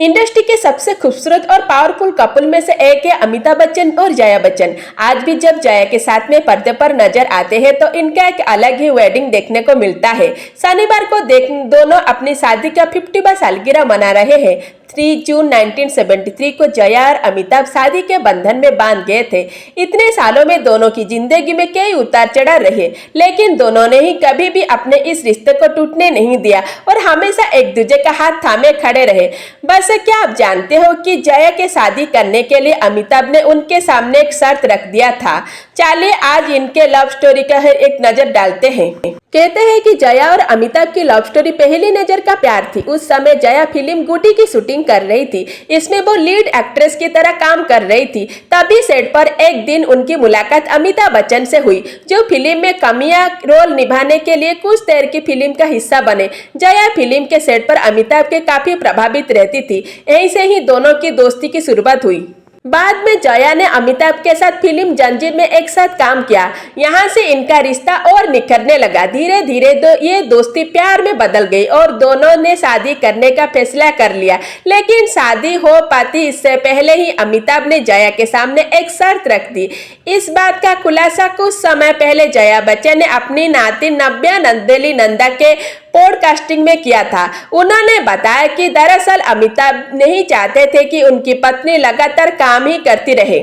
Industry के सबसे खूबसूरत और पावरफुल कपल में से एक है अमिताभ बच्चन और जया बच्चन। आज भी जब जया के साथ में पर्दे पर नजर आते हैं तो इनका एक अलग ही वेडिंग देखने को मिलता है। शनिवार को दोनों अपनी शादी का 50वां सालगिरह मना रहे हैं। 3 जून 1973 को जया और अमिताभ शादी के बंधन में बांध गए थे। इतने सालों में दोनों की जिंदगी में कई उतार चढ़ाव रहे, लेकिन दोनों ने ही कभी भी अपने इस रिश्ते को टूटने नहीं दिया और हमेशा एक दूसरे का हाथ थामे खड़े रहे। बस क्या आप जानते हो कि जया के शादी करने के लिए अमिताभ ने उनके सामने एक शर्त रख दिया था। चलिए आज इनके लव स्टोरी का एक नजर डालते हैं। कहते हैं कि जया और अमिताभ की लव स्टोरी पहली नजर का प्यार थी। उस समय जया फिल्म गुडी की शूटिंग कर रही थी। इसमें वो लीड एक्ट्रेस की तरह काम कर रही थी। तभी सेट पर एक दिन उनकी मुलाकात अमिताभ बच्चन से हुई, जो फिल्म में कमियां रोल निभाने के लिए कुछ देर की फिल्म का हिस्सा बने। जया फिल्म के सेट पर अमिताभ के काफी प्रभावित रहती थी। यहीं से ही दोनों की दोस्ती की शुरुआत हुई। बाद में जया ने अमिताभ के साथ फिल्म जंजीर में एक साथ काम किया। यहाँ से इनका रिश्ता और निखरने लगा। धीरे धीरे ये दोस्ती प्यार में बदल गई और दोनों ने शादी करने का फैसला कर लिया। लेकिन शादी हो पाती इससे पहले ही अमिताभ ने जया के सामने एक शर्त रख दी। इस बात का खुलासा कुछ समय पहले जया बच्चन ने अपनी नाती नव्या नंदेली नंदा के पॉडकास्टिंग में किया था। उन्होंने बताया कि दरअसल अमिताभ नहीं चाहते थे कि उनकी पत्नी लगातार काम ही करती रहे।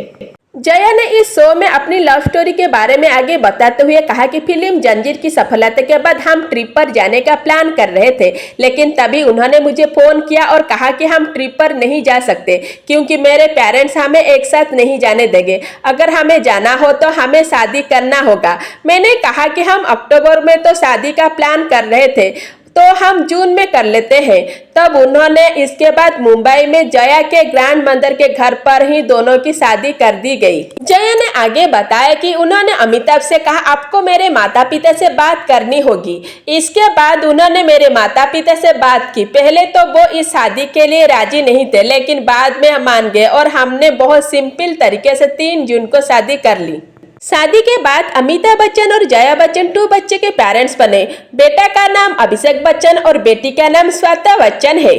जया ने इस शो में अपनी लव स्टोरी के बारे में आगे बताते हुए कहा कि फिल्म जंजीर की सफलता के बाद हम ट्रिप पर जाने का प्लान कर रहे थे, लेकिन तभी उन्होंने मुझे फोन किया और कहा कि हम ट्रिप पर नहीं जा सकते क्योंकि मेरे पेरेंट्स हमें एक साथ नहीं जाने देंगे। अगर हमें जाना हो तो हमें शादी करना होगा। मैंने कहा कि हम अक्टूबर में तो शादी का प्लान कर रहे थे, तो हम जून में कर लेते हैं। तब उन्होंने इसके बाद मुंबई में जया के ग्रैंड मदर के घर पर ही दोनों की शादी कर दी गई। जया ने आगे बताया कि उन्होंने अमिताभ से कहा आपको मेरे माता पिता से बात करनी होगी। इसके बाद उन्होंने मेरे माता पिता से बात की। पहले तो वो इस शादी के लिए राजी नहीं थे, लेकिन बाद में मान गए और हमने बहुत सिंपल तरीके से 3 जून को शादी कर ली। शादी के बाद अमिताभ बच्चन और जया बच्चन 2 बच्चे के पेरेंट्स बने। बेटा का नाम अभिषेक बच्चन और बेटी का नाम श्वेता बच्चन है।